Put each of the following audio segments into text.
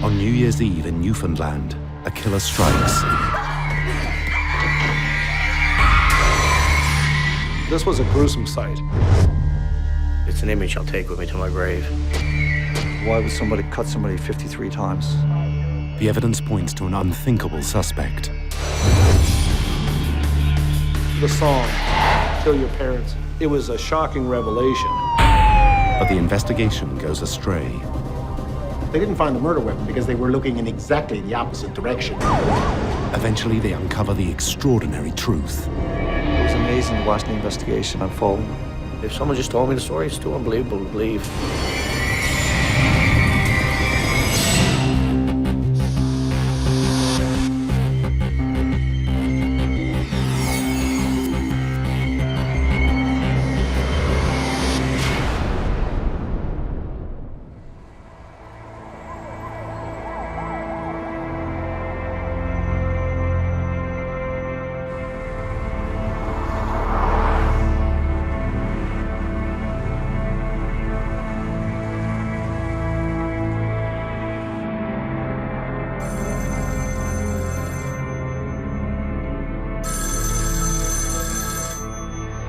On New Year's Eve in Newfoundland, a killer strikes. This was a gruesome sight. It's an image I'll take with me to my grave. Why would somebody cut somebody 53 times? The evidence points to an unthinkable suspect. The song, Kill Your Parents, it was a shocking revelation. But the investigation goes astray. They didn't find the murder weapon because they were looking in exactly the opposite direction. Eventually, they uncover the extraordinary truth. It was amazing to watch the investigation unfold. If someone just told me the story, it's too unbelievable to believe.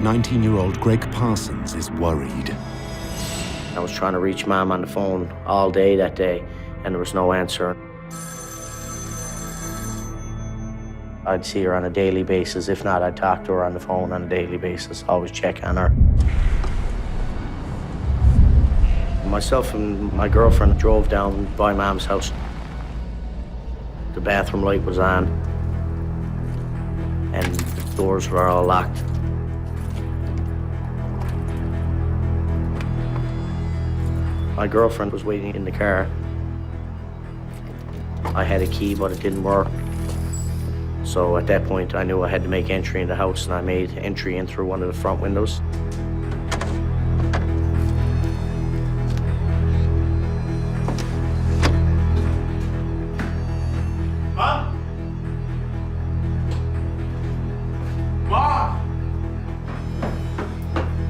"19-year-old Greg Parsons is worried. I was trying to reach Mom on the phone all day that day, and there was no answer. I'd see her on a daily basis. If not, I'd talk to her on the phone on a daily basis, always check on her. Myself and my girlfriend drove down by Mom's house. The bathroom light was on, and the doors were all locked. My girlfriend was waiting in the car. I had a key, but it didn't work. So at that point, I knew I had to make entry in the house, and I made entry in through one of the front windows. Mom? Mom?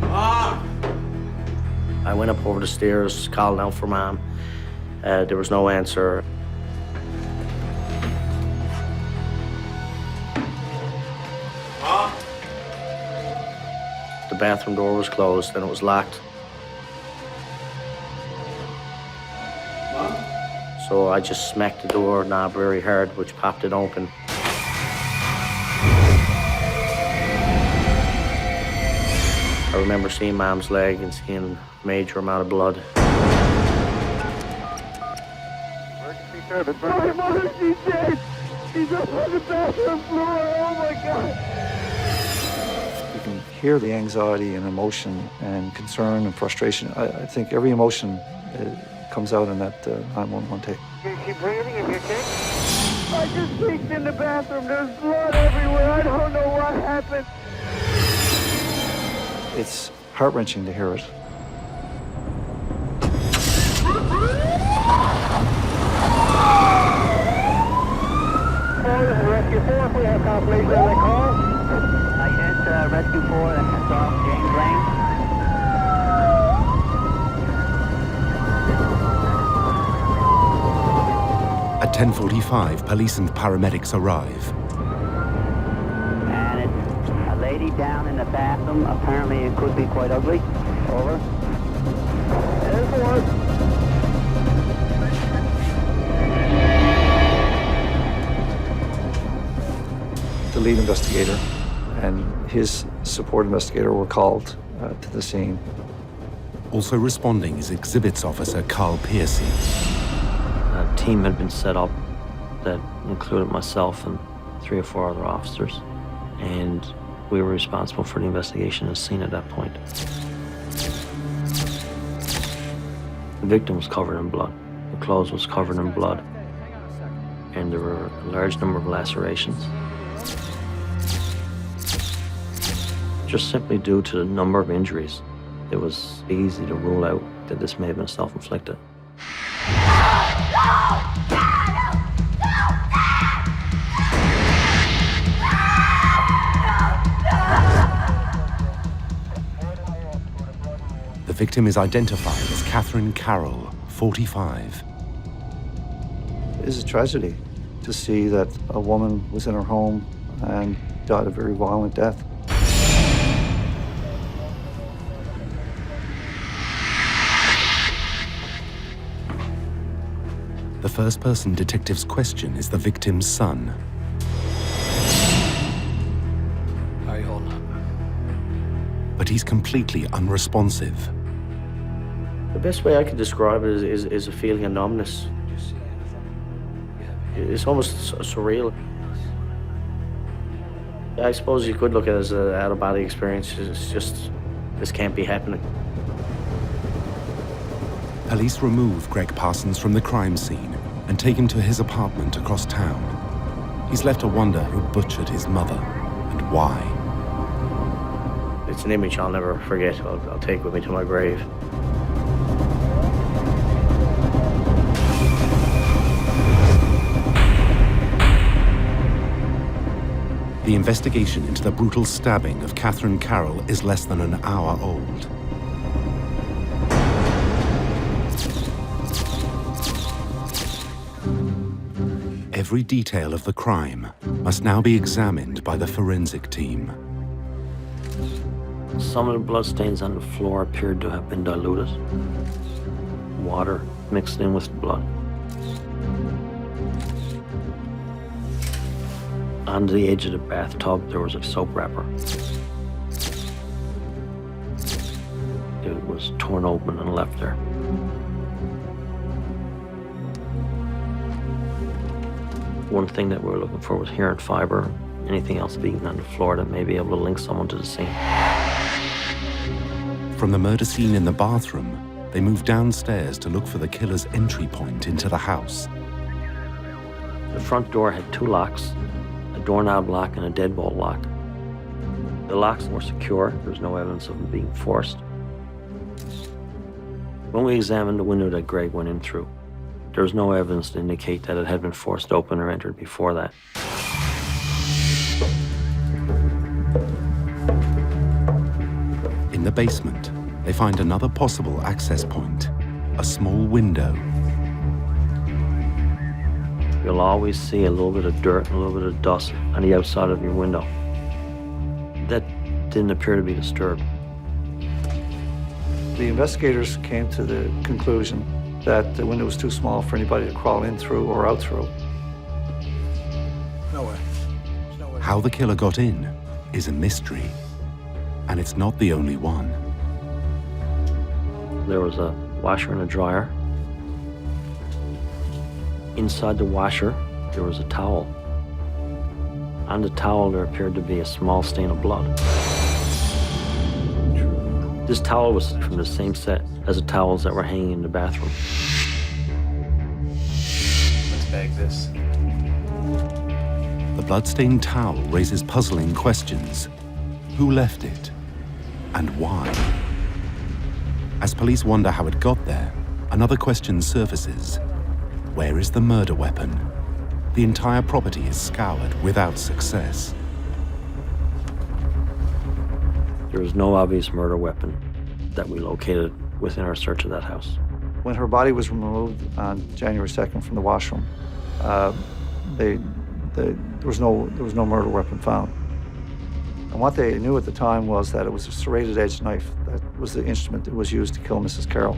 Mom? I went up over the stairs, called out for Mom. There was no answer. Mom? The bathroom door was closed and it was locked. Mom? So I just smacked the door knob very hard, which popped it open. I remember seeing Mom's leg and seeing a major amount of blood. Emergency service. My mother, she's dead. She's up on the bathroom floor. Oh my God. You can hear the anxiety and emotion and concern and frustration. I think every emotion comes out in that 911 tape. Is she breathing? Is she okay? I just peeked in the bathroom. There's blood everywhere. I don't know what happened. It's heart-wrenching to hear it. Rescue 4, if we have confirmation of the call. Yes, Rescue 4, that's off James Lane. At 10:45, police and paramedics arrive. And it's a lady down in the bathroom. Apparently it could be quite ugly. Over. There's one. The lead investigator and his support investigator were called to the scene. Also responding is exhibits officer Carl Piercy. A team had been set up that included myself and 3 or 4 other officers, and we were responsible for the investigation of the scene at that point. The victim was covered in blood. The clothes was covered in blood, and there were a large number of lacerations. Just simply due to the number of injuries, it was easy to rule out that this may have been self-inflicted. The victim is identified as Katherine Carol, 45. is a tragedy to see that a woman was in her home and died a very violent death. The first person detectives question is the victim's son. But he's completely unresponsive. The best way I could describe it is a feeling of numbness. It's almost surreal. I suppose you could look at it as an out-of-body experience. It's just, this can't be happening. Police remove Greg Parsons from the crime scene and take him to his apartment across town. He's left to wonder who butchered his mother and why. It's an image I'll never forget. I'll take with me to my grave. The investigation into the brutal stabbing of Katherine Carol is less than an hour old. Every detail of the crime must now be examined by the forensic team. Some of the bloodstains on the floor appeared to have been diluted. Water mixed in with blood. On the edge of the bathtub, there was a soap wrapper. It was torn open and left there. One thing that we were looking for was hair and fiber, anything else beaten on the floor that may be able to link someone to the scene. From the murder scene in the bathroom, they move downstairs to look for the killer's entry point into the house. The front door had two locks, a doorknob lock and a deadbolt lock. The locks were secure. There was no evidence of them being forced. When we examined the window that Greg went in through, there was no evidence to indicate that it had been forced open or entered before that. In the basement, they find another possible access point, a small window. You'll always see a little bit of dirt and a little bit of dust on the outside of your window. That didn't appear to be disturbed. The investigators came to the conclusion that the window was too small for anybody to crawl in through or out through. No way. There's no way. How the killer got in is a mystery, and it's not the only one. There was a washer and a dryer. Inside the washer, there was a towel. On the towel, there appeared to be a small stain of blood. This towel was from the same set as the towels that were hanging in the bathroom. Let's bag this. The bloodstained towel raises puzzling questions. Who left it? And why? As police wonder how it got there, another question surfaces. Where is the murder weapon? The entire property is scoured without success. There was no obvious murder weapon that we located within our search of that house. When her body was removed on January 2nd from the washroom, there was no murder weapon found. And what they knew at the time was that it was a serrated edge knife that was the instrument that was used to kill Mrs. Carol.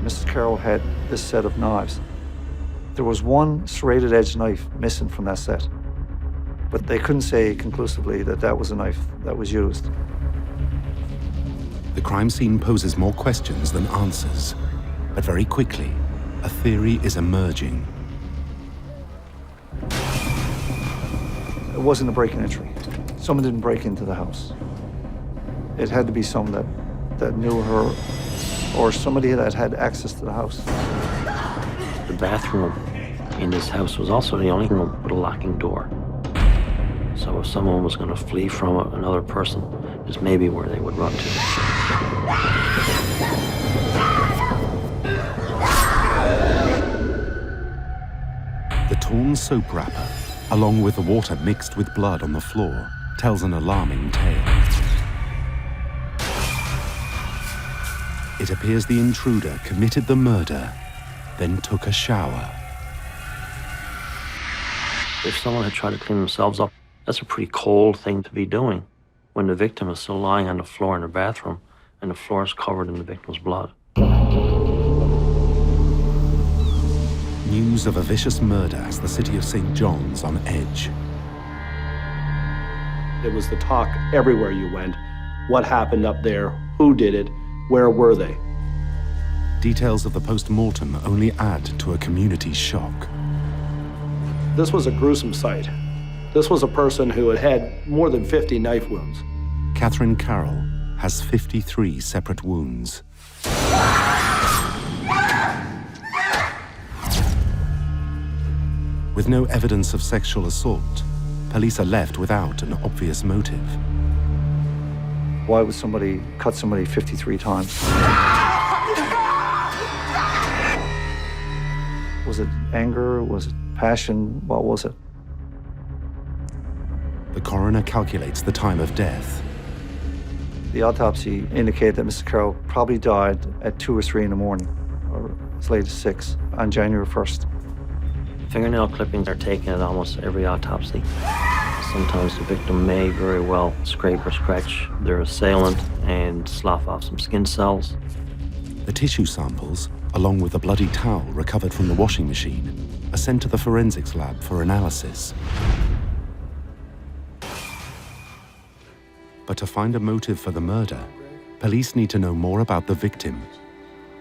Mrs. Carol had this set of knives. There was one serrated edge knife missing from that set, but they couldn't say conclusively that that was a knife that was used. The crime scene poses more questions than answers, but very quickly, a theory is emerging. It wasn't a break and entry. Someone didn't break into the house. It had to be someone that knew her or somebody that had access to the house. The bathroom in this house was also the only room with a locking door. So if someone was going to flee from another person, this may be where they would run to. The torn soap wrapper, along with the water mixed with blood on the floor, tells an alarming tale. It appears the intruder committed the murder, then took a shower. If someone had tried to clean themselves up, that's a pretty cold thing to be doing when the victim is still lying on the floor in the bathroom and the floor is covered in the victim's blood. News of a vicious murder has the city of St. John's on edge. It was the talk everywhere you went. What happened up there? Who did it? Where were they? Details of the post-mortem only add to a community's shock. This was a gruesome sight. This was a person who had had more than 50 knife wounds. Katherine Carol has 53 separate wounds. With no evidence of sexual assault, police are left without an obvious motive. Why would somebody cut somebody 53 times? Was it anger? Was it passion? What was it? The coroner calculates the time of death. The autopsy indicated that Mrs. Carroll probably died at 2 or 3 in the morning, or as late as 6, on January 1st. Fingernail clippings are taken at almost every autopsy. Sometimes the victim may very well scrape or scratch their assailant and slough off some skin cells. The tissue samples, along with the bloody towel recovered from the washing machine, are sent to the forensics lab for analysis. But to find a motive for the murder, police need to know more about the victim.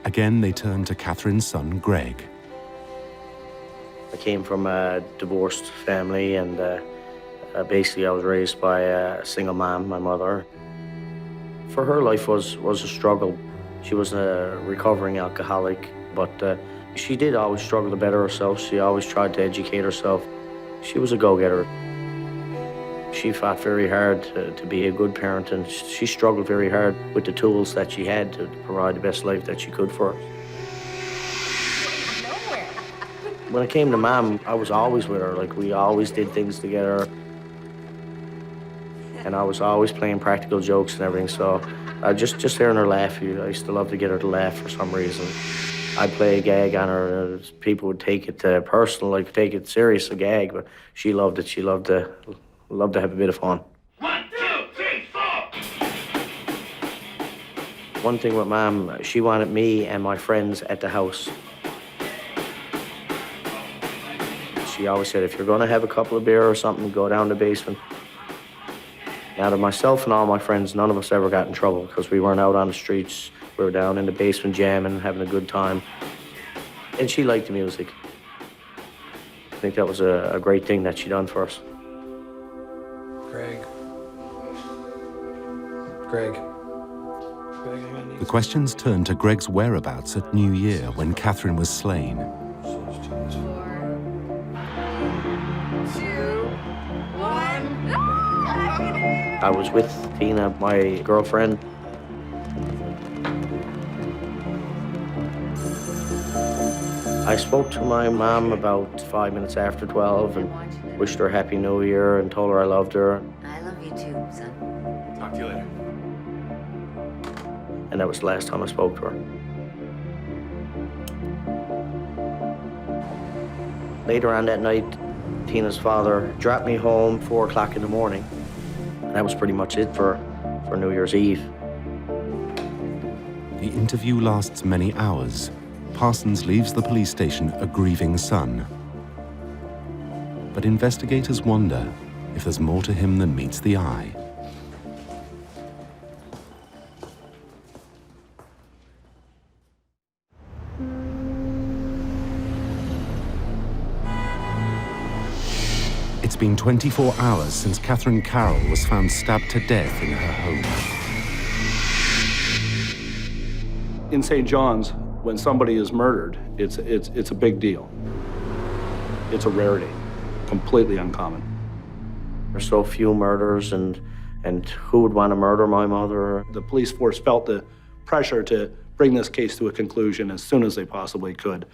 Again, they turn to Katherine's son, Greg. I came from a divorced family, and basically I was raised by a single mom, my mother. For her, life was a struggle. She was a recovering alcoholic, but she did always struggle to better herself. She always tried to educate herself. She was a go-getter. She fought very hard to be a good parent, and she struggled very hard with the tools that she had to provide the best life that she could for us. When it came to Mom, I was always with her. Like, we always did things together. And I was always playing practical jokes and everything, so just hearing her laugh, I used to love to get her to laugh for some reason. I'd play a gag on her, and people would take it personal, like take it serious, a gag, but she loved it. She loved to have a bit of fun. 1, 2, 3, 4. One thing with Mom, she wanted me and my friends at the house. She always said, if you're gonna have a couple of beer or something, go down the basement. Out of myself and all my friends, none of us ever got in trouble because we weren't out on the streets. We were down in the basement jamming, having a good time. And she liked the music. I think that was a great thing that she done for us. Greg, I need The questions turn to Greg's whereabouts at New Year when Katherine was slain. 4, 2, 1. I was with Tina, my girlfriend. I spoke to my mom about 5 minutes after 12 and wished her a Happy New Year and told her I loved her. I love you too, son. Talk to you later. And that was the last time I spoke to her. Later on that night, Tina's father dropped me home 4 o'clock in the morning. And that was pretty much it for New Year's Eve. The interview lasts many hours. Parsons leaves the police station a grieving son. But investigators wonder if there's more to him than meets the eye. It's been 24 hours since Katherine Carol was found stabbed to death in her home. In St. John's, when somebody is murdered, it's a big deal. It's a rarity, completely uncommon. There's so few murders, and who would want to murder my mother? The police force felt the pressure to bring this case to a conclusion as soon as they possibly could,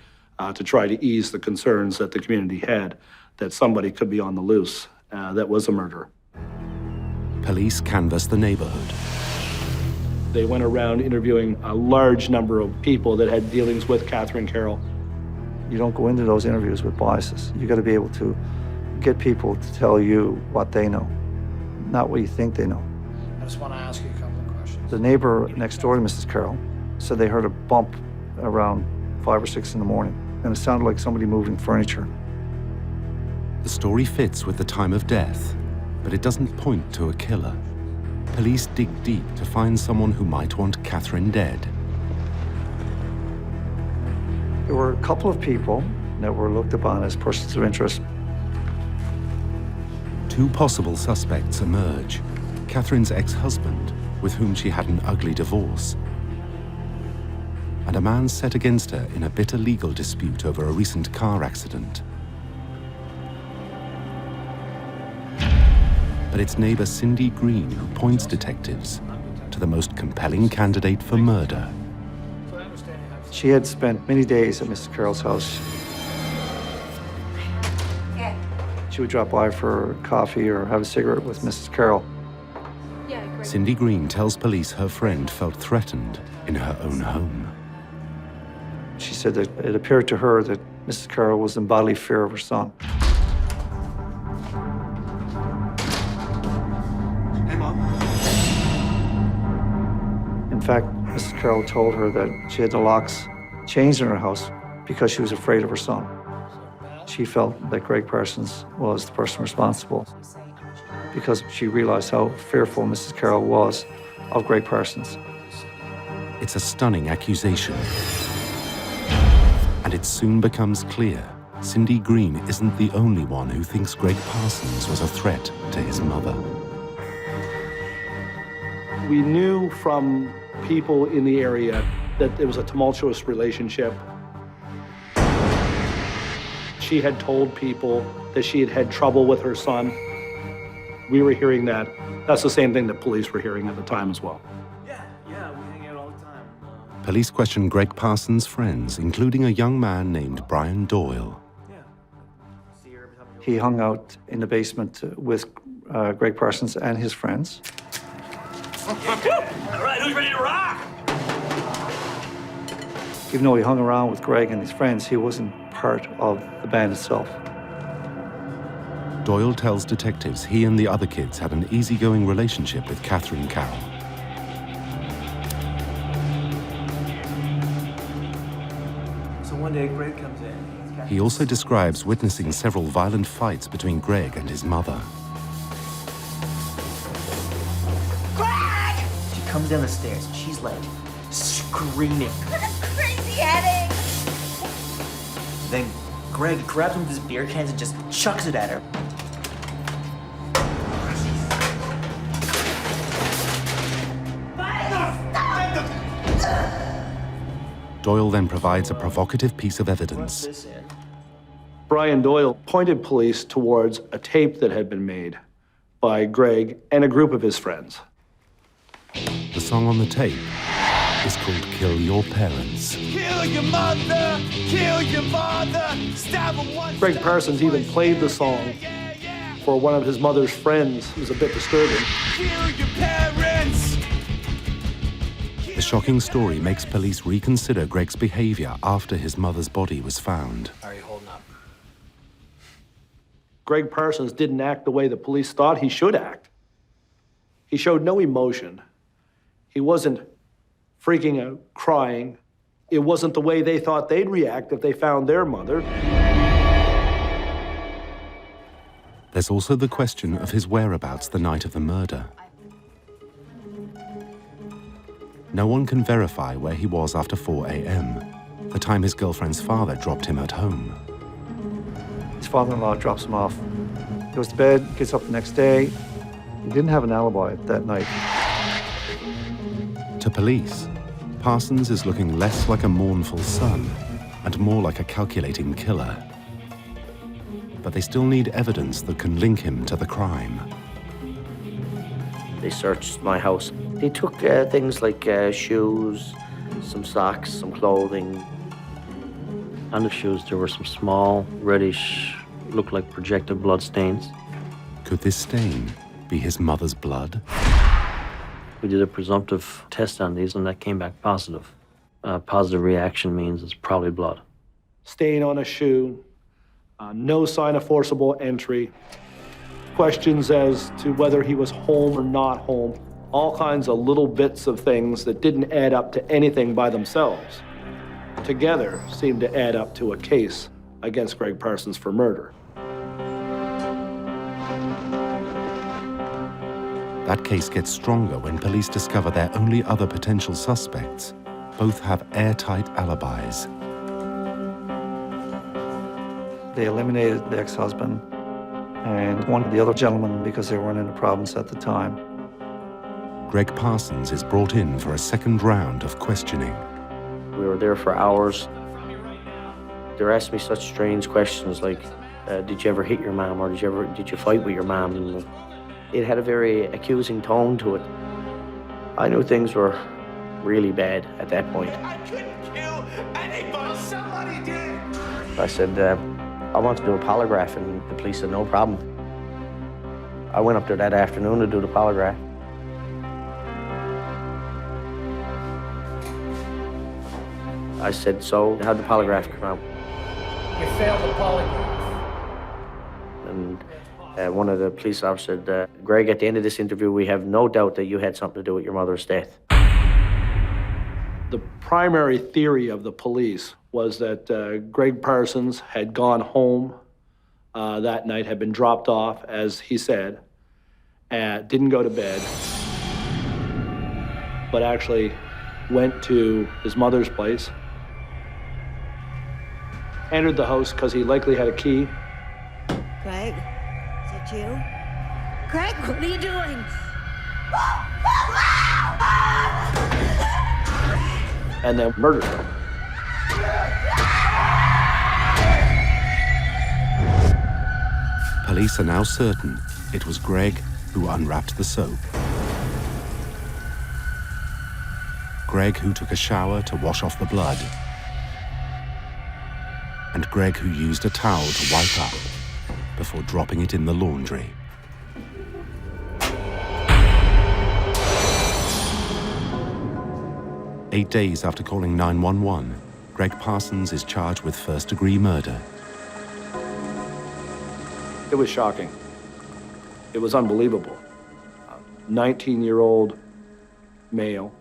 to try to ease the concerns that the community had that somebody could be on the loose that was a murderer. Police canvassed the neighborhood. They went around interviewing a large number of people that had dealings with Katherine Carol. You don't go into those interviews with biases. You got to be able to get people to tell you what they know, not what you think they know. I just want to ask you a couple of questions. The neighbor next door to Mrs. Carol said they heard a bump around 5 or 6 in the morning, and it sounded like somebody moving furniture. The story fits with the time of death, but it doesn't point to a killer. Police dig deep to find someone who might want Katherine dead. There were a couple of people that were looked upon as persons of interest. 2 possible suspects emerge. Katherine's ex-husband, with whom she had an ugly divorce, and a man set against her in a bitter legal dispute over a recent car accident. But it's neighbor Cindy Green who points detectives to the most compelling candidate for murder. She had spent many days at Mrs. Carol's house. She would drop by for coffee or have a cigarette with Mrs. Carol. Cindy Green tells police her friend felt threatened in her own home. She said that it appeared to her that Mrs. Carol was in bodily fear of her son. Hey, Mom. In fact, Mrs. Carol told her that she had the locks changed in her house because she was afraid of her son. She felt that Greg Parsons was the person responsible because she realized how fearful Mrs. Carol was of Greg Parsons. It's a stunning accusation. And it soon becomes clear Cindy Green isn't the only one who thinks Greg Parsons was a threat to his mother. We knew from people in the area that it was a tumultuous relationship. She had told people that she had had trouble with her son. We were hearing that. That's the same thing that police were hearing at the time as well. Yeah, we hang out all the time. Police questioned Greg Parsons' friends, including a young man named Brian Doyle. He hung out in the basement with Greg Parsons and his friends. All right, who's ready to rock? Even though he hung around with Greg and his friends, he wasn't part of the band itself. Doyle tells detectives he and the other kids had an easygoing relationship with Katherine Carol. So one day Greg comes in. He also describes witnessing several violent fights between Greg and his mother. She comes down the stairs and she's like screaming. Crazy headache. Then Greg grabs one of his beer cans and just chucks it at her. Doyle then provides a provocative piece of evidence. Brian Doyle pointed police towards a tape that had been made by Greg and a group of his friends. The song on the tape is called Kill Your Parents. Kill your mother, kill your father, stab him once. Greg Parsons even played the song for one of his mother's friends. It was a bit disturbing. Kill your parents. The shocking story makes police reconsider Greg's behavior after his mother's body was found. How are you holding up? Greg Parsons didn't act the way the police thought he should act. He showed no emotion. He wasn't freaking out, crying. It wasn't the way they thought they'd react if they found their mother. There's also the question of his whereabouts the night of the murder. No one can verify where he was after 4 a.m., the time his girlfriend's father dropped him at home. His father-in-law drops him off. He goes to bed, gets up the next day. He didn't have an alibi that night. To police, Parsons is looking less like a mournful son and more like a calculating killer. But they still need evidence that can link him to the crime. They searched my house. They took things like shoes, some socks, some clothing. On the shoes, there were some small, reddish, looked like projected blood stains. Could this stain be his mother's blood? We did a presumptive test on these, and that came back positive. Positive reaction means it's probably blood. stain on a shoe, no sign of forcible entry, questions as to whether he was home or not home, all kinds of little bits of things that didn't add up to anything by themselves, together seemed to add up to a case against Greg Parsons for murder. That case gets stronger when police discover their only other potential suspects both have airtight alibis. They eliminated the ex-husband and one of the other gentlemen because they weren't in the province at the time. Greg Parsons is brought in for a second round of questioning. We were there for hours. They were asking me such strange questions like, did you ever hit your mom, or did you fight with your mom? And it had a very accusing tone to it. I knew things were really bad at that point. I couldn't kill anybody. Somebody did. I said, I want to do a polygraph, and the police said, no problem. I went up there that afternoon to do the polygraph. I said, so how'd the polygraph come out? You failed the polygraph. And one of the police officers said, Greg, at the end of this interview, we have no doubt that you had something to do with your mother's death. The primary theory of the police was that Greg Parsons had gone home that night, had been dropped off, as he said, and didn't go to bed, but actually went to his mother's place, entered the house because he likely had a key. Greg, is it you? Greg, what are you doing? And then murdered him. Police are now certain it was Greg who unwrapped the soap. Greg who took a shower to wash off the blood. And Greg who used a towel to wipe up before dropping it in the laundry. Eight days after calling 911, Greg Parsons is charged with first-degree murder. It was shocking. It was unbelievable. 19-year-old male,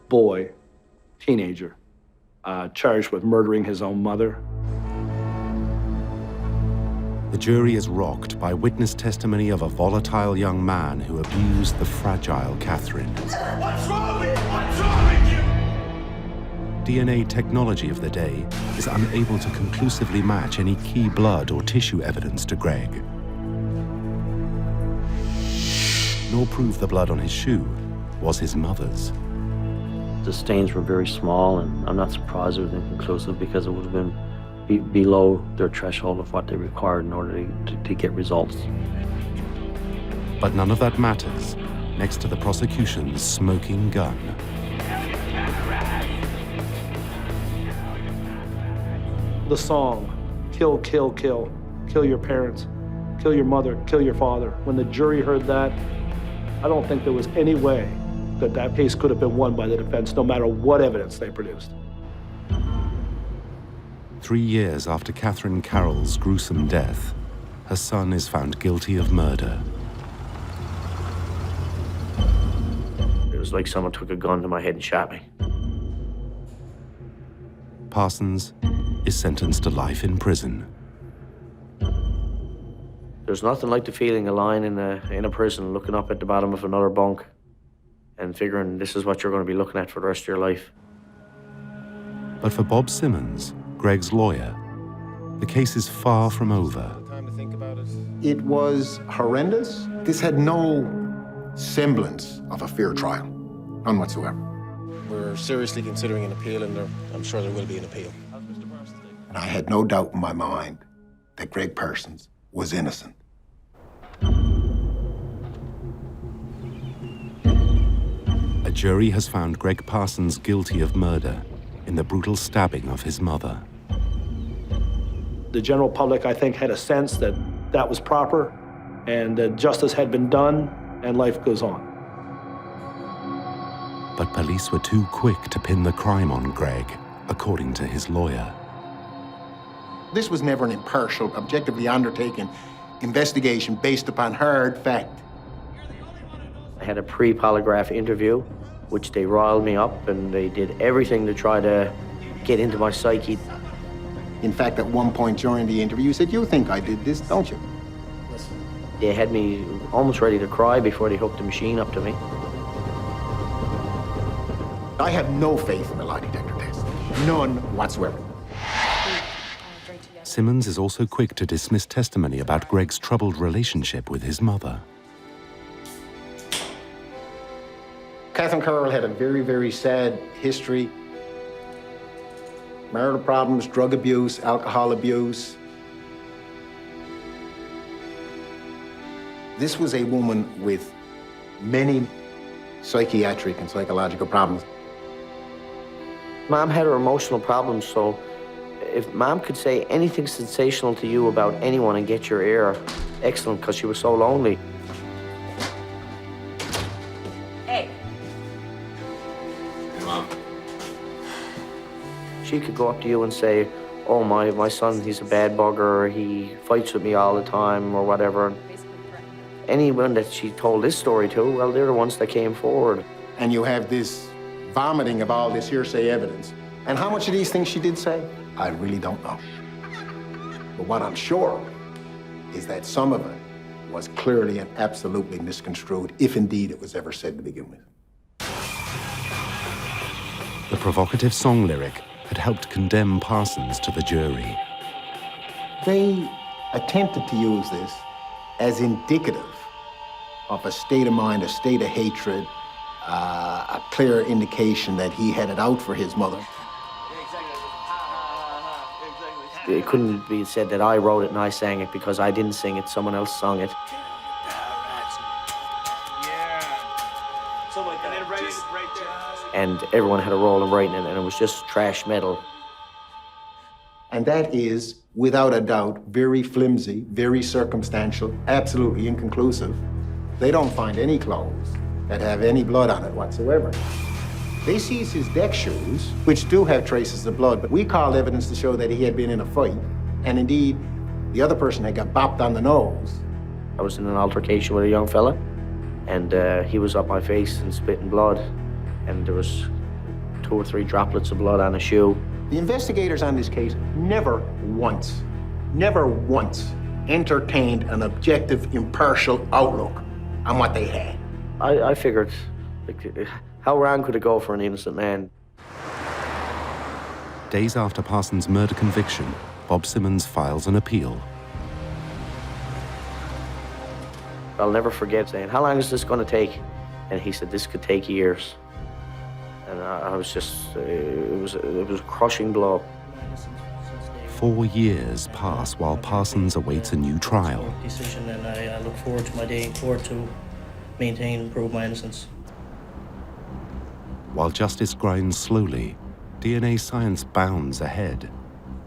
boy, teenager, charged with murdering his own mother. The jury is rocked by witness testimony of a volatile young man who abused the fragile Katherine. What's wrong with you? What's wrong with you? DNA technology of the day is unable to conclusively match any key blood or tissue evidence to Greg, nor prove the blood on his shoe was his mother's. The stains were very small, and I'm not surprised it was inconclusive because it would have been below their threshold of what they required in order to get results. But none of that matters next to the prosecution's smoking gun. The song, kill, kill, kill, kill your parents, kill your mother, kill your father. When the jury heard that, I don't think there was any way that that case could have been won by the defense, no matter what evidence they produced. 3 years after Katherine Carol's gruesome death, her son is found guilty of murder. It was like someone took a gun to my head and shot me. Parsons is sentenced to life in prison. There's nothing like the feeling of lying in a prison, looking up at the bottom of another bunk and figuring this is what you're going to be looking at for the rest of your life. But for Bob Simmons, Greg's lawyer, the case is far from over. It was horrendous. This had no semblance of a fair trial, none whatsoever. We're seriously considering an appeal, and I'm sure there will be an appeal. And I had no doubt in my mind that Greg Parsons was innocent. A jury has found Greg Parsons guilty of murder in the brutal stabbing of his mother. The general public, I think, had a sense that that was proper and that justice had been done and life goes on. But police were too quick to pin the crime on Greg, according to his lawyer. This was never an impartial, objectively undertaken investigation based upon hard fact. I had a pre-polygraph interview, which they riled me up, and they did everything to try to get into my psyche. In fact, at one point during the interview, you said, "You think I did this, don't you?" They had me almost ready to cry before they hooked the machine up to me. I have no faith in the lie detector test. None whatsoever. Simmons is also quick to dismiss testimony about Greg's troubled relationship with his mother. Katherine Carol had a very, very sad history. Marital problems, drug abuse, alcohol abuse. This was a woman with many psychiatric and psychological problems. Mom had her emotional problems, so if Mom could say anything sensational to you about anyone and get your ear, excellent, because she was so lonely. Hey. Mom. She could go up to you and say, "Oh, my son, he's a bad bugger, he fights with me all the time," or whatever. Anyone that she told this story to, well, they're the ones that came forward. And you have this vomiting of all this hearsay evidence. And how much of these things she did say, I really don't know. But what I'm sure of is that some of it was clearly and absolutely misconstrued, if indeed it was ever said to begin with. The provocative song lyric had helped condemn Parsons to the jury. They attempted to use this as indicative of a state of mind, a state of hatred, a clear indication that he had it out for his mother. It couldn't be said that I wrote it and I sang it, because I didn't sing it, someone else sung it. And everyone had a role in writing it, and it was just trash metal. And that is, without a doubt, very flimsy, very circumstantial, absolutely inconclusive. They don't find any clothes that have any blood on it whatsoever. They seize his deck shoes, which do have traces of blood, but we called evidence to show that he had been in a fight, and indeed, the other person had got bopped on the nose. I was in an altercation with a young fella, and he was up my face and spitting blood, and there was 2 or 3 droplets of blood on a shoe. The investigators on this case never once entertained an objective, impartial outlook on what they had. I figured, like, how wrong could it go for an innocent man? Days after Parsons' murder conviction, Bob Simmons files an appeal. I'll never forget saying, "How long is this going to take?" And he said, "This could take years." And I was just, it was a crushing blow. 4 years pass while Parsons awaits a new trial. Decision, and I look forward to my day in court to maintain and prove my innocence. While justice grinds slowly, DNA science bounds ahead.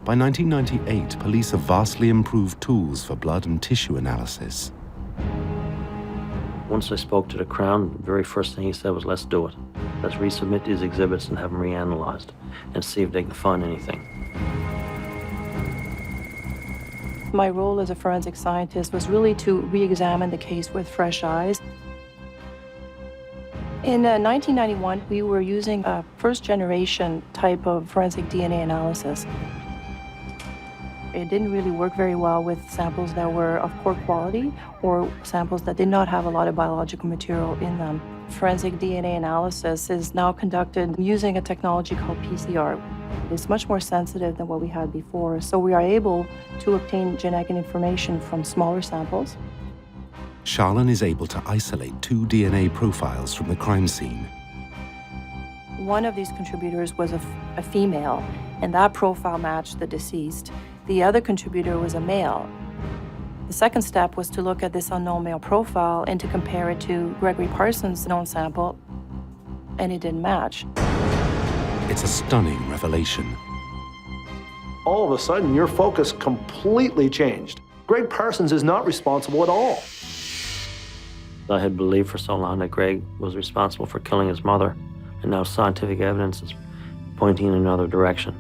By 1998, police have vastly improved tools for blood and tissue analysis. Once I spoke to the Crown, the very first thing he said was, "Let's do it. Let's resubmit these exhibits and have them reanalyzed and see if they can find anything." My role as a forensic scientist was really to re-examine the case with fresh eyes. In 1991, we were using a first-generation type of forensic DNA analysis. It didn't really work very well with samples that were of poor quality or samples that did not have a lot of biological material in them. Forensic DNA analysis is now conducted using a technology called PCR. It's much more sensitive than what we had before, so we are able to obtain genetic information from smaller samples. Charlene is able to isolate 2 DNA profiles from the crime scene. One of these contributors was a female, and that profile matched the deceased. The other contributor was a male. The second step was to look at this unknown male profile and to compare it to Gregory Parsons' known sample, and it didn't match. It's a stunning revelation. All of a sudden, your focus completely changed. Greg Parsons is not responsible at all. I had believed for so long that Greg was responsible for killing his mother, and now scientific evidence is pointing in another direction.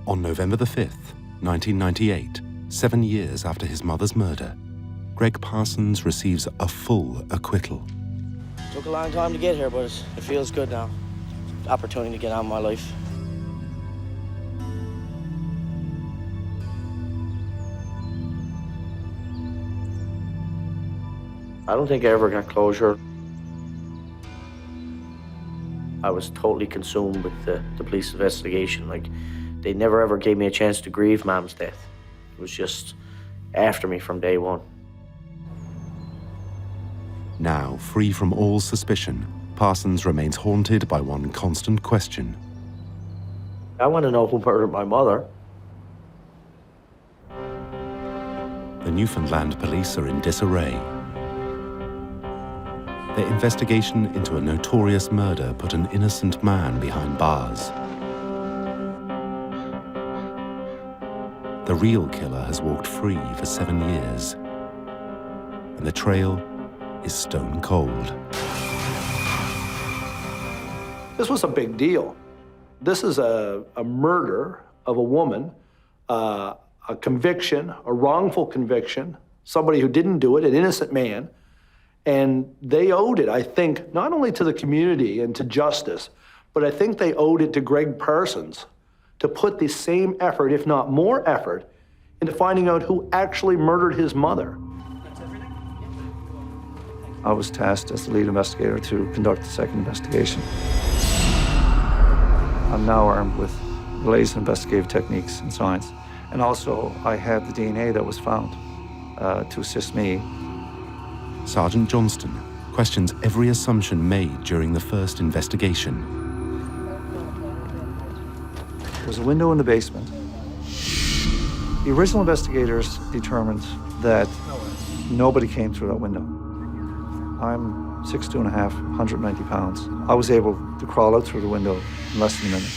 On November the 5th, 1998, 7 years after his mother's murder, Greg Parsons receives a full acquittal. Took a long time to get here, but it feels good now. Opportunity to get on with my life. I don't think I ever got closure. I was totally consumed with the police investigation. Like, they never ever gave me a chance to grieve Mom's death. It was just after me from day one. Now, free from all suspicion, Parsons remains haunted by one constant question. I want to know who murdered my mother. The Newfoundland police are in disarray. Their investigation into a notorious murder put an innocent man behind bars. The real killer has walked free for 7 years, and the trail is stone cold. This was a big deal. This is a murder of a woman, a conviction, a wrongful conviction, somebody who didn't do it, an innocent man. And they owed it, I think, not only to the community and to justice, but I think they owed it to Greg Parsons to put the same effort, if not more effort, into finding out who actually murdered his mother. I was tasked as the lead investigator to conduct the second investigation. I'm now armed with the latest investigative techniques and science. And also, I have the DNA that was found to assist me. Sergeant Johnston questions every assumption made during the first investigation. There was a window in the basement. The original investigators determined that nobody came through that window. I'm 6'2.5", 190 pounds. I was able to crawl out through the window in less than a minute.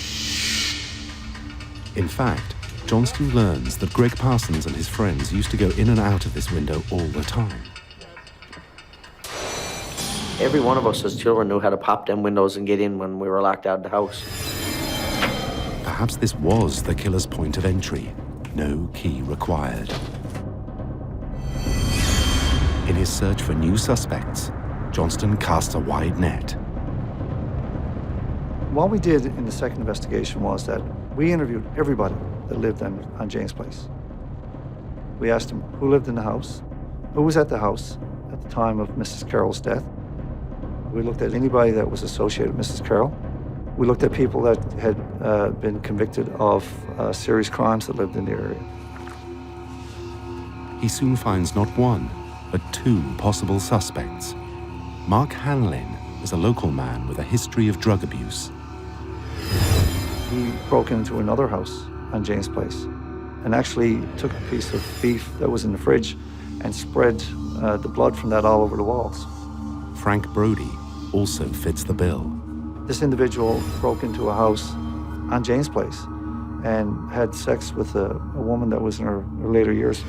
In fact, Johnston learns that Greg Parsons and his friends used to go in and out of this window all the time. Every one of us as children knew how to pop them windows and get in when we were locked out of the house. Perhaps this was the killer's point of entry. No key required. In his search for new suspects, Johnston casts a wide net. What we did in the second investigation was that we interviewed everybody that lived on Jane's Place. We asked them who lived in the house, who was at the house at the time of Mrs. Carol's death. We looked at anybody that was associated with Mrs. Carol. We looked at people that had been convicted of serious crimes that lived in the area. He soon finds not one, but 2 possible suspects. Mark Hanlon is a local man with a history of drug abuse. He broke into another house on Jane's Place and actually took a piece of beef that was in the fridge and spread the blood from that all over the walls. Frank Brody also fits the bill. This individual broke into a house on Jane's Place and had sex with a woman that was in her later years.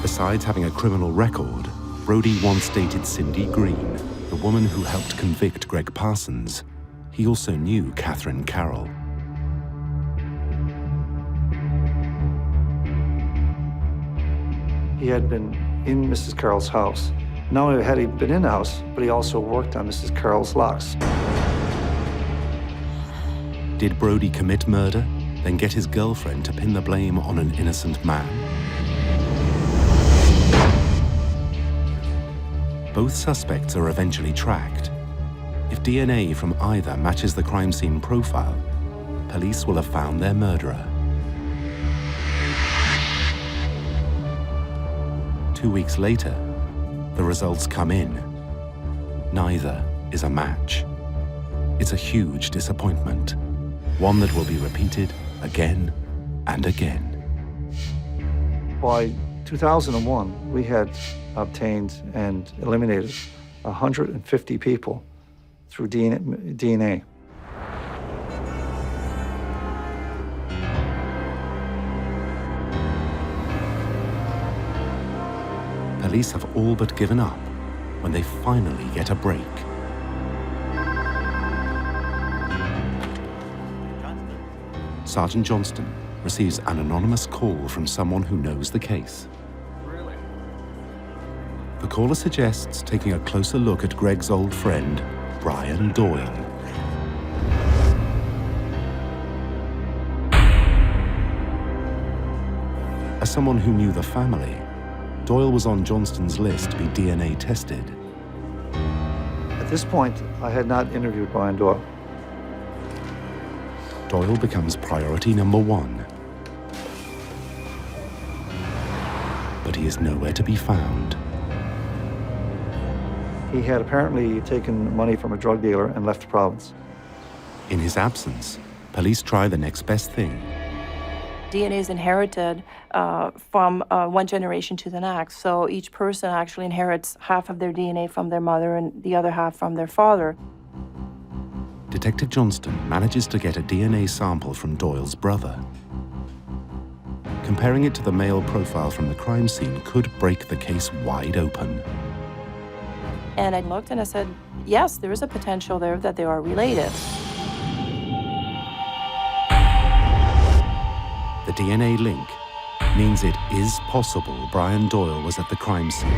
Besides having a criminal record, Brody once dated Cindy Green, the woman who helped convict Greg Parsons. He also knew Katherine Carol. He had been in Mrs. Carol's house. Not only had he been in the house, but he also worked on Mrs. Carol's locks. Did Brody commit murder, then get his girlfriend to pin the blame on an innocent man? Both suspects are eventually tracked. If DNA from either matches the crime scene profile, police will have found their murderer. 2 weeks later, the results come in. Neither is a match. It's a huge disappointment, one that will be repeated again and again. By 2001, we had obtained and eliminated 150 people through DNA. Police have all but given up when they finally get a break. Sergeant Johnston receives an anonymous call from someone who knows the case. Really? The caller suggests taking a closer look at Greg's old friend, Brian Doyle. As someone who knew the family, Doyle was on Johnston's list to be DNA tested. At this point, I had not interviewed Brian Doyle. Doyle becomes priority number one. But he is nowhere to be found. He had apparently taken money from a drug dealer and left the province. In his absence, police try the next best thing. DNA is inherited from one generation to the next. So each person actually inherits half of their DNA from their mother and the other half from their father. Detective Johnston manages to get a DNA sample from Doyle's brother. Comparing it to the male profile from the crime scene could break the case wide open. And I looked and I said, yes, there is a potential there that they are related. The DNA link means it is possible Brian Doyle was at the crime scene.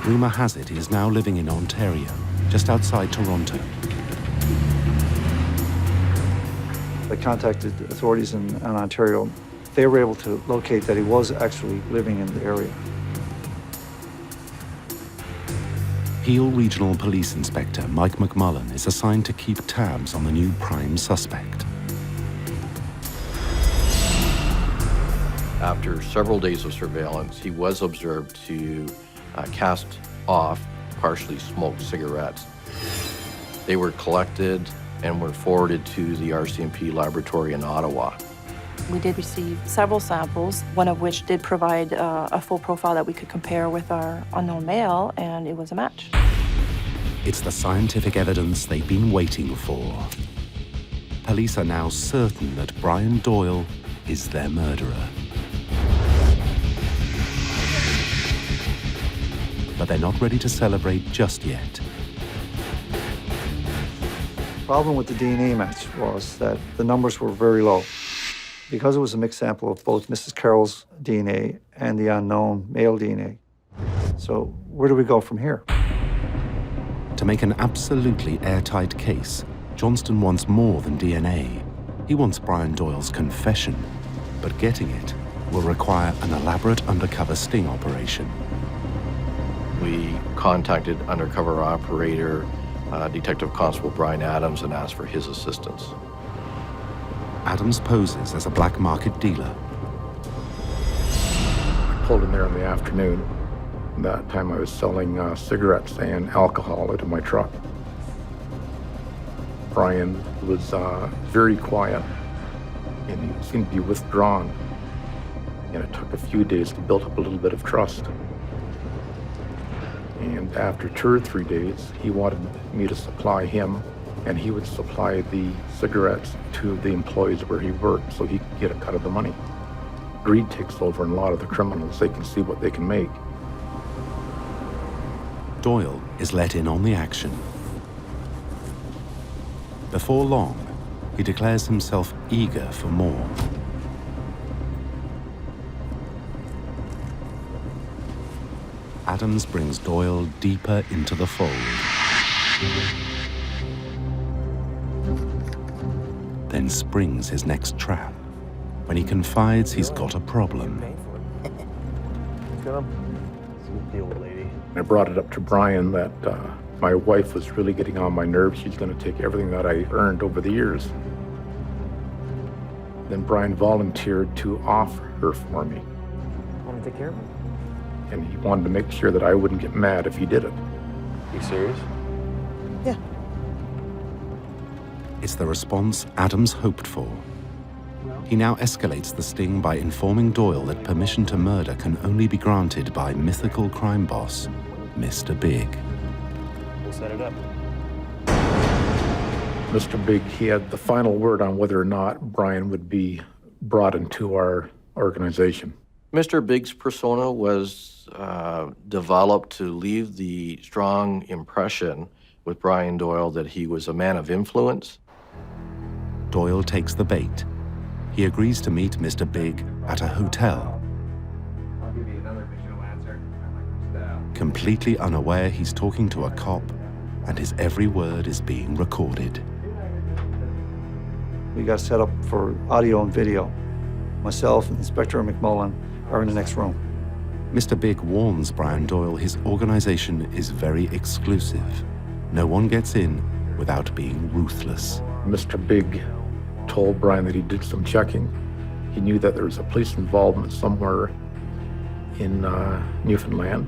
Rumour has it he is now living in Ontario, just outside Toronto. I contacted authorities in Ontario. They were able to locate that he was actually living in the area. Peel Regional Police Inspector Mike McMullen is assigned to keep tabs on the new prime suspect. After several days of surveillance, he was observed to cast off partially smoked cigarettes. They were collected and were forwarded to the RCMP laboratory in Ottawa. We did receive several samples, one of which did provide a full profile that we could compare with our unknown male, and it was a match. It's the scientific evidence they've been waiting for. Police are now certain that Brian Doyle is their murderer. But they're not ready to celebrate just yet. The problem with the DNA match was that the numbers were very low. Because it was a mixed sample of both Mrs. Carol's DNA and the unknown male DNA. So where do we go from here? To make an absolutely airtight case, Johnston wants more than DNA. He wants Brian Doyle's confession, but getting it will require an elaborate undercover sting operation. We contacted undercover operator, Detective Constable Brian Adams, and asked for his assistance. Adams poses as a black market dealer. I pulled in there in the afternoon. That time I was selling cigarettes and alcohol out of my truck. Brian was very quiet and he seemed to be withdrawn. And it took a few days to build up a little bit of trust. And after 2 or 3 days, he wanted me to supply him, and he would supply the cigarettes to the employees where he worked so he could get a cut of the money. Greed takes over in a lot of the criminals. They can see what they can make. Doyle is let in on the action. Before long, he declares himself eager for more. Adams brings Doyle deeper into the fold. Then springs his next trap when he confides he's got a problem. I brought it up to Brian that my wife was really getting on my nerves. She's going to take everything that I earned over the years. Then Brian volunteered to offer her for me. Want to take care of it? And he wanted to make sure that I wouldn't get mad if he did it. You serious? Yeah. It's the response Adams hoped for. He now escalates the sting by informing Doyle that permission to murder can only be granted by mythical crime boss, Mr. Big. We'll set it up. Mr. Big, he had the final word on whether or not Brian would be brought into our organization. Mr. Big's persona was developed to leave the strong impression with Brian Doyle that he was a man of influence. Doyle takes the bait. He agrees to meet Mr. Big at a hotel, completely unaware he's talking to a cop and his every word is being recorded. We got set up for audio and video. Myself and Inspector McMullen are in the next room. Mr. Big warns Brian Doyle his organization is very exclusive. No one gets in without being ruthless. Mr. Big told Brian that he did some checking. He knew that there was a police involvement somewhere in Newfoundland,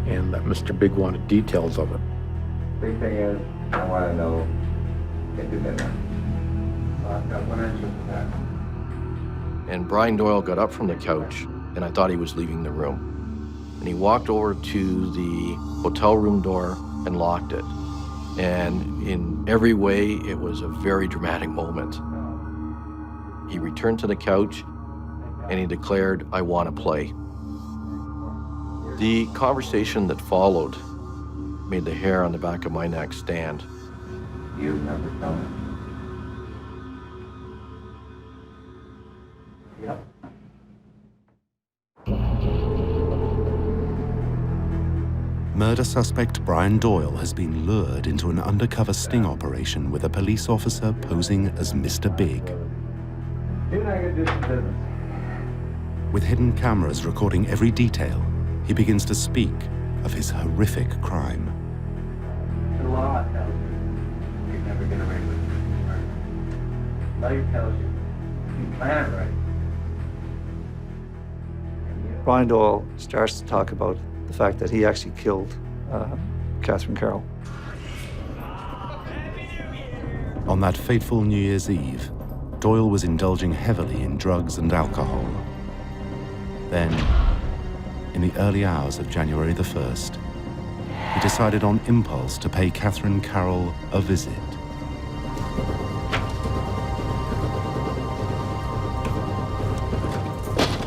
and that Mr. Big wanted details of it. Big thing is, I want to know if you've been there. I've got one answer to that. And Brian Doyle got up from the couch, and I thought he was leaving the room. And he walked over to the hotel room door and locked it. And in every way, it was a very dramatic moment. He returned to the couch, and he declared, "I want to play." The conversation that followed made the hair on the back of my neck stand. You remember telling me? Yep. Murder suspect Brian Doyle has been lured into an undercover sting operation with a police officer posing as Mr. Big. Didn't I get this business? With hidden cameras recording every detail, he begins to speak of his horrific crime. The law tells you you'd never get away with it. Life tells you you plan it right. Brian Doyle starts to talk about the fact that he actually killed Katherine Carol. On that fateful New Year's Eve, Doyle was indulging heavily in drugs and alcohol. Then, in the early hours of January the 1st, he decided on impulse to pay Katherine Carol a visit.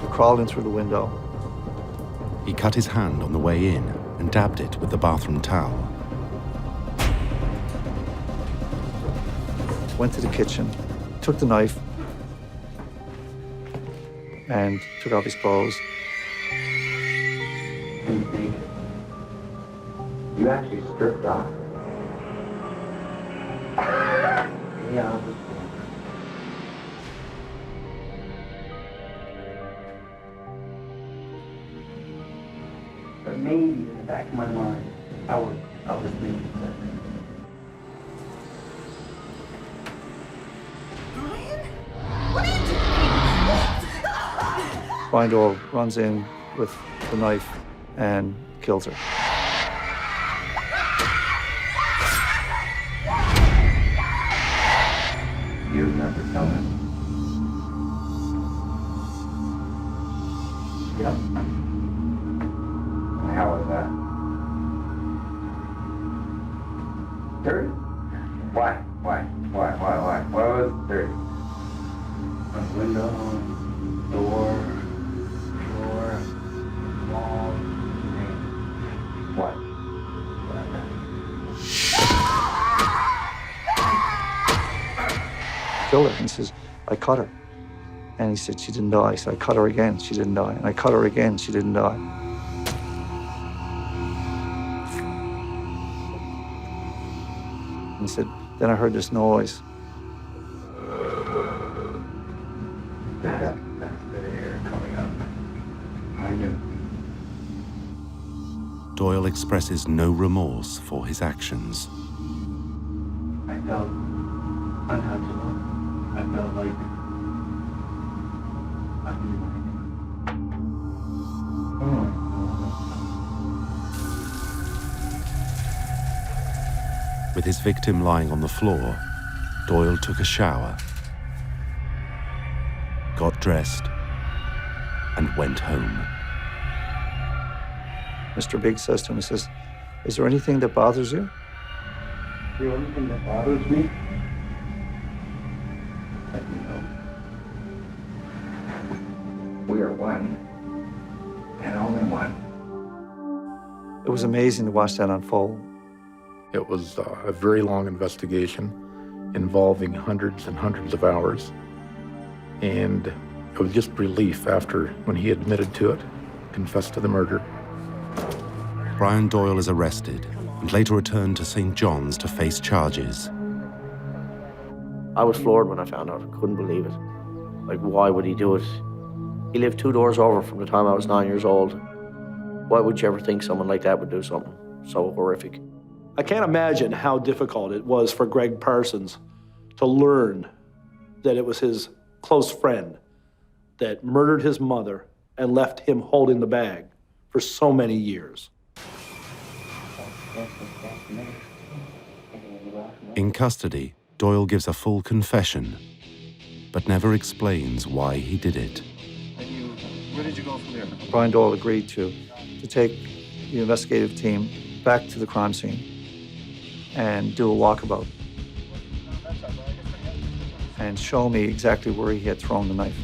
He crawled in through the window. He cut his hand on the way in and dabbed it with the bathroom towel. Went to the kitchen, took the knife, and took off his clothes. You actually stripped off. Yeah. But maybe in the back of my mind, I was thinking that. Brian Doyle runs in with the knife and kills her. You remember telling me? Yep. How was that? Dirty? Why? Why was it dirty? A window, door, floor, wall, what? Killed her. He says, I cut her. And he said, she didn't die. I said, I cut her again, she didn't die. And I cut her again, she didn't die. And he said, then I heard this noise. That's the air coming up. I knew. Doyle expresses no remorse for his actions. I felt untouchable. I felt like I could do With his victim lying on the floor, Doyle took a shower, got dressed, and went home. Mr. Big says to him, he says, is there anything that bothers you? The only thing that bothers me, let you know, we are one, and only one. It was amazing to watch that unfold. It was a very long investigation involving hundreds and hundreds of hours. And it was just relief after when he admitted to it, confessed to the murder. Brian Doyle is arrested and later returned to St. John's to face charges. I was floored when I found out. I couldn't believe it. Like, why would he do it? He lived 2 doors over from the time I was 9 years old. Why would you ever think someone like that would do something so horrific? I can't imagine how difficult it was for Greg Parsons to learn that it was his close friend that murdered his mother and left him holding the bag for so many years. In custody, Doyle gives a full confession, but never explains why he did it. Where did you go from there? Brian Doyle agreed to take the investigative team back to the crime scene and do a walkabout and show me exactly where he had thrown the knife.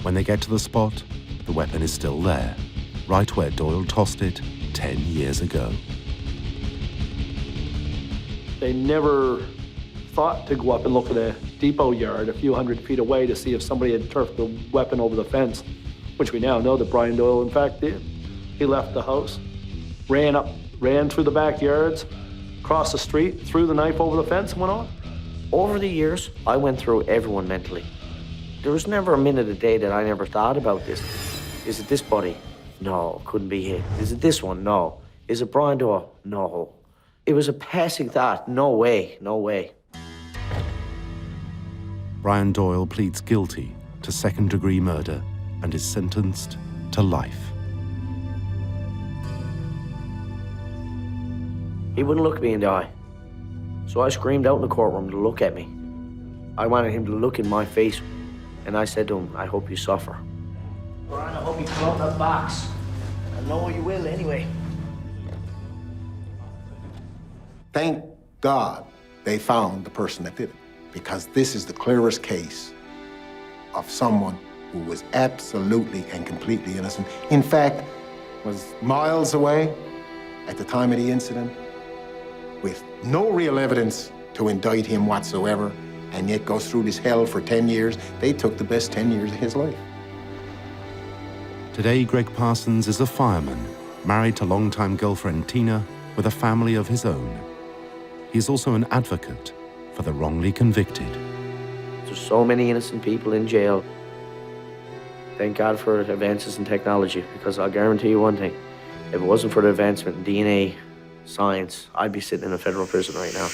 When they get to the spot, the weapon is still there, right where Doyle tossed it 10 years ago. They never thought to go up and look at a depot yard a few hundred feet away to see if somebody had turfed the weapon over the fence, which we now know that Brian Doyle, in fact, did. He left the house, ran through the backyards, crossed the street, threw the knife over the fence, and went on. Over the years, I went through everyone mentally. There was never a minute a day that I never thought about this. Is it this buddy? No, couldn't be him. Is it this one? No. Is it Brian Doyle? No. It was a passing thought. No way, no way. Brian Doyle pleads guilty to second-degree murder and is sentenced to life. He wouldn't look me in the eye. So I screamed out in the courtroom to look at me. I wanted him to look in my face, and I said to him, I hope you suffer. Brian, I hope you pull out that box. I know you will anyway. Thank God they found the person that did it, because this is the clearest case of someone who was absolutely and completely innocent. In fact, was miles away at the time of the incident with no real evidence to indict him whatsoever, and yet goes through this hell for 10 years. They took the best 10 years of his life. Today, Greg Parsons is a fireman, married to longtime girlfriend Tina, with a family of his own. He is also an advocate for the wrongly convicted. There's so many innocent people in jail. Thank God for advances in technology, because I'll guarantee you one thing. If it wasn't for the advancement in DNA, science, I'd be sitting in a federal prison right now.